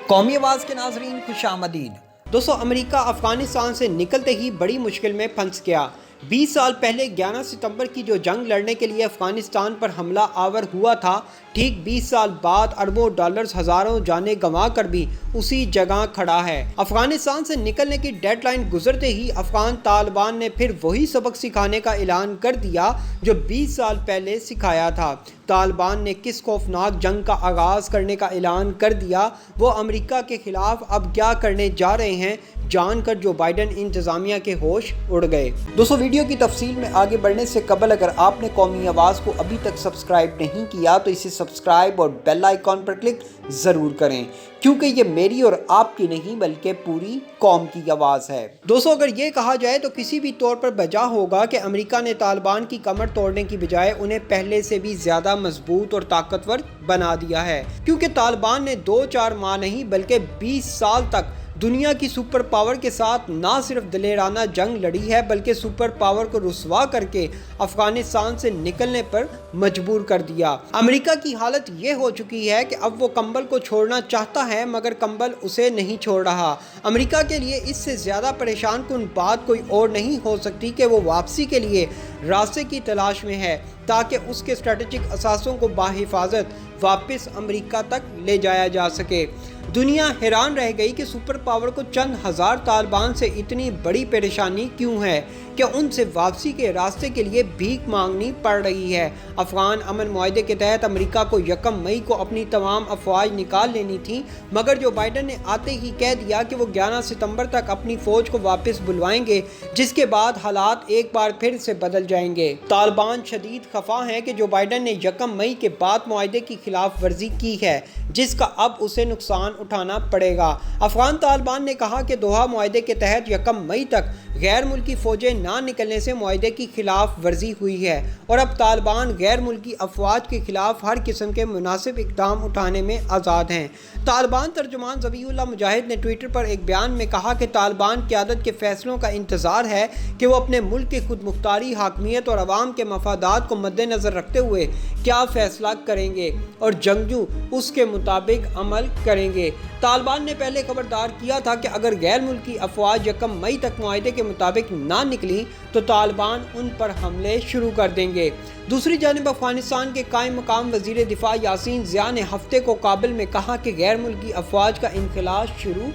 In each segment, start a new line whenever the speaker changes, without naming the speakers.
قومی آواز کے ناظرین خوش آمدید۔ دوستو، امریکہ افغانستان سے نکلتے ہی بڑی مشکل میں پھنس گیا۔ 20 سال پہلے 11 ستمبر کی جو جنگ لڑنے کے لیے افغانستان پر حملہ آور ہوا تھا، ٹھیک 20 سال بعد اربوں ڈالرز ہزاروں جانیں گنوا کر بھی اسی جگہ کھڑا ہے۔ افغانستان سے نکلنے کی ڈیڈ لائن گزرتے ہی افغان طالبان نے پھر وہی سبق سکھانے کا اعلان کر دیا جو 20 سال پہلے سکھایا تھا۔ طالبان نے کس خوفناک جنگ کا آغاز کرنے کا اعلان کر دیا، وہ امریکہ کے خلاف اب کیا کرنے جا رہے ہیں، جان کر جو بائیڈن انتظامیہ کے ہوش اڑ گئے۔ دوستو، ویڈیو کی تفصیل میں آگے بڑھنے سے قبل اگر آپ نے قومی آواز کو ابھی تک سبسکرائب نہیں کیا تو اسے سبسکرائب اور بیل آئیکن پر کلک ضرور کریں، کیونکہ یہ میری اور آپ کی نہیں بلکہ پوری قوم کی آواز ہے۔ دوستو، اگر یہ کہا جائے تو کسی بھی طور پر بجا ہوگا کہ امریکہ نے طالبان کی کمر توڑنے کی بجائے انہیں پہلے سے بھی زیادہ مضبوط اور طاقتور بنا دیا ہے، کیونکہ طالبان نے 2-4 ماہ نہیں بلکہ 20 سال تک دنیا کی سپر پاور کے ساتھ نہ صرف دلیرانہ جنگ لڑی ہے بلکہ سپر پاور کو رسوا کر کے افغانستان سے نکلنے پر مجبور کر دیا۔ امریکہ کی حالت یہ ہو چکی ہے کہ اب وہ کمبل کو چھوڑنا چاہتا ہے مگر کمبل اسے نہیں چھوڑ رہا۔ امریکہ کے لیے اس سے زیادہ پریشان کن بات کوئی اور نہیں ہو سکتی کہ وہ واپسی کے لیے راستے کی تلاش میں ہے تاکہ اس کے اسٹریٹجک اثاثوں کو بحفاظت واپس امریکہ تک لے جایا جا سکے۔ دنیا حیران رہ گئی کہ سپر پاور کو چند ہزار طالبان سے اتنی بڑی پریشانی کیوں ہے کہ ان سے واپسی کے راستے کے لیے بھیک مانگنی پڑ رہی ہے۔ افغان امن معاہدے کے تحت امریکہ کو 1 مئی کو اپنی تمام افواج نکال لینی تھی، مگر جو بائیڈن نے آتے ہی کہہ دیا کہ وہ 11 ستمبر تک اپنی فوج کو واپس بلوائیں گے، جس کے بعد حالات ایک بار پھر سے بدل جائیں گے۔ طالبان شدید خفا ہیں کہ جو بائیڈن نے 1 مئی کے بعد معاہدے کی خلاف ورزی کی ہے، جس کا اب اسے نقصان اٹھانا پڑے گا۔ افغان طالبان نے کہا کہ دوحہ معاہدے کے تحت 1 مئی تک غیر ملکی فوجیں نہ نکلنے سے معاہدے کی خلاف ورزی ہوئی ہے اور اب طالبان غیر ملکی افواج کے خلاف ہر قسم کے مناسب اقدام اٹھانے میں آزاد ہیں۔ طالبان ترجمان ذبیح اللہ مجاہد نے ٹویٹر پر ایک بیان میں کہا کہ طالبان قیادت کے فیصلوں کا انتظار ہے کہ وہ اپنے ملک کی خود مختاری، حاکمیت اور عوام کے مفادات کو مد نظر رکھتے ہوئے کیا فیصلہ کریں گے اور جنگجو اس کے مطابق عمل کریں گے۔ طالبان نے پہلے خبردار کیا تھا کہ اگر غیر ملکی افواج 1 مئی تک معاہدے کے مطابق نہ نکلی تو طالبان ان پر حملے شروع کر دیں گے۔ دوسری جانب افغانستان کے قائم مقام وزیر دفاع یاسین ضیاء نے ہفتے کو کابل میں کہا کہ غیر ملکی افواج کا انخلاء شروع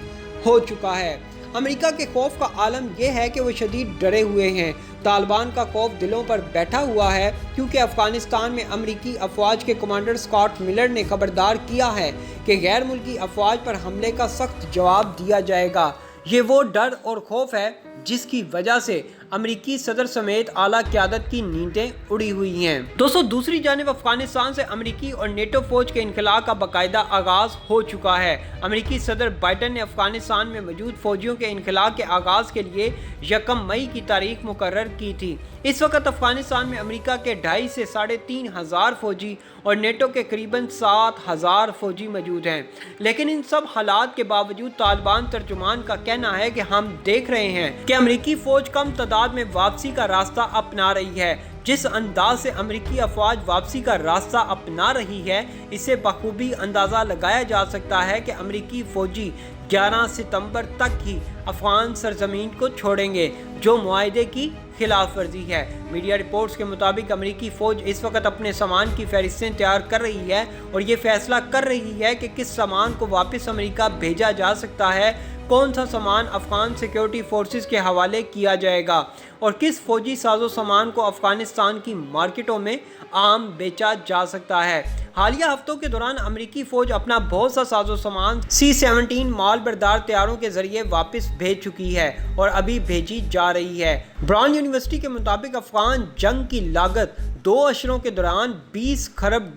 ہو چکا ہے۔ امریکہ کے خوف کا عالم یہ ہے کہ وہ شدید ڈرے ہوئے ہیں۔ طالبان کا خوف دلوں پر بیٹھا ہوا ہے کیونکہ افغانستان میں امریکی افواج کے کمانڈر اسکاٹ ملر نے خبردار کیا ہے کہ غیر ملکی افواج پر حملے کا سخت جواب دیا جائے گا۔ یہ وہ ڈر اور خوف ہے جس کی وجہ سے امریکی صدر سمیت اعلیٰ قیادت کی نیندیں اڑی ہوئی ہیں۔ دوستو، دوسری جانب افغانستان سے امریکی اور نیٹو فوج کے انخلاء کا باقاعدہ آغاز ہو چکا ہے۔ امریکی صدر بائیڈن نے افغانستان میں موجود فوجیوں کے انخلاء کے آغاز کے لیے 1 مئی کی تاریخ مقرر کی تھی۔ اس وقت افغانستان میں امریکہ کے 2.5 سے 3.5 ہزار فوجی اور نیٹو کے قریباً 7,000 فوجی موجود ہیں، لیکن ان سب حالات کے باوجود طالبان ترجمان کا کہنا ہے کہ ہم دیکھ رہے ہیں کہ امریکی فوج کم تعداد میں واپسی کا راستہ اپنا رہی ہے۔ جس انداز سے امریکی افواج واپسی کا راستہ اپنا رہی ہے، اس سے بخوبی اندازہ لگایا جا سکتا ہے کہ امریکی فوجی 11 ستمبر تک ہی افغان سرزمین کو چھوڑیں گے، جو معاہدے کی خلاف ورزی ہے۔ میڈیا رپورٹس کے مطابق امریکی فوج اس وقت اپنے سامان کی فہرستیں تیار کر رہی ہے اور یہ فیصلہ کر رہی ہے کہ کس سامان کو واپس امریکہ بھیجا جا سکتا ہے، کون سا سامان افغان سیکیورٹی فورسز کے حوالے کیا جائے گا اور کس فوجی ساز و سامان کو افغانستان کی مارکیٹوں میں عام بیچا جا سکتا ہے۔ حالیہ ہفتوں کے دوران امریکی فوج اپنا بہت سا ساز و سامان C-17 مال بردار طیاروں کے ذریعے واپس بھیج چکی ہے اور ابھی بھیجی جا رہی ہے۔ براؤن یونیورسٹی کے مطابق افغان جنگ کی لاگت 2 اشروں کے دوران $20 کھرب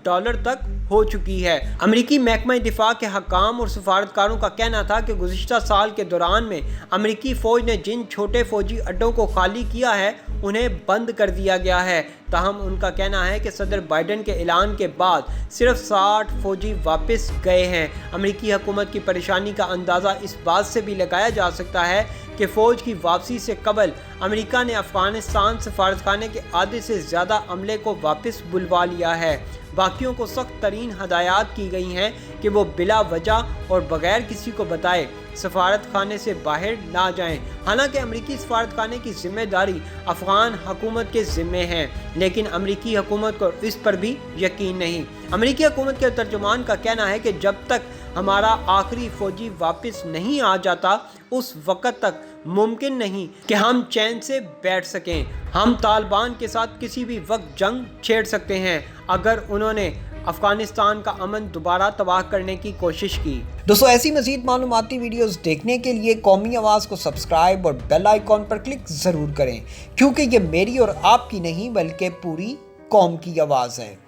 تک ہو چکی ہے۔ امریکی محکمہ دفاع کے حکام اور سفارتکاروں کا کہنا تھا کہ گزشتہ سال کے دوران میں امریکی فوج نے جن چھوٹے فوجی اڈوں کو خالی کیا ہے انہیں بند کر دیا گیا ہے۔ تاہم ان کا کہنا ہے کہ صدر بائیڈن کے اعلان کے بعد صرف 60 فوجی واپس گئے ہیں۔ امریکی حکومت کی پریشانی کا اندازہ اس بات سے بھی لگایا جا سکتا ہے کہ فوج کی واپسی سے قبل امریکہ نے افغانستان سفارتخانے کے آدھے سے زیادہ عملے کو واپس بلوا لیا ہے۔ باقیوں کو سخت ترین ہدایات کی گئی ہیں کہ وہ بلا وجہ اور بغیر کسی کو بتائے سفارت خانے سے باہر نہ جائیں۔ حالانکہ امریکی سفارت خانے کی ذمہ داری افغان حکومت کے ذمے ہے، لیکن امریکی حکومت کو اس پر بھی یقین نہیں۔ امریکی حکومت کے ترجمان کا کہنا ہے کہ جب تک ہمارا آخری فوجی واپس نہیں آ جاتا اس وقت تک ممکن نہیں کہ ہم چین سے بیٹھ سکیں۔ ہم طالبان کے ساتھ کسی بھی وقت جنگ چھیڑ سکتے ہیں اگر انہوں نے افغانستان کا امن دوبارہ تباہ کرنے کی کوشش کی۔ دوستو ایسی مزید معلوماتی ویڈیوز دیکھنے کے لیے قومی آواز کو سبسکرائب اور بیل آئیکن پر کلک ضرور کریں، کیونکہ یہ میری اور آپ کی نہیں بلکہ پوری قوم کی آواز ہے۔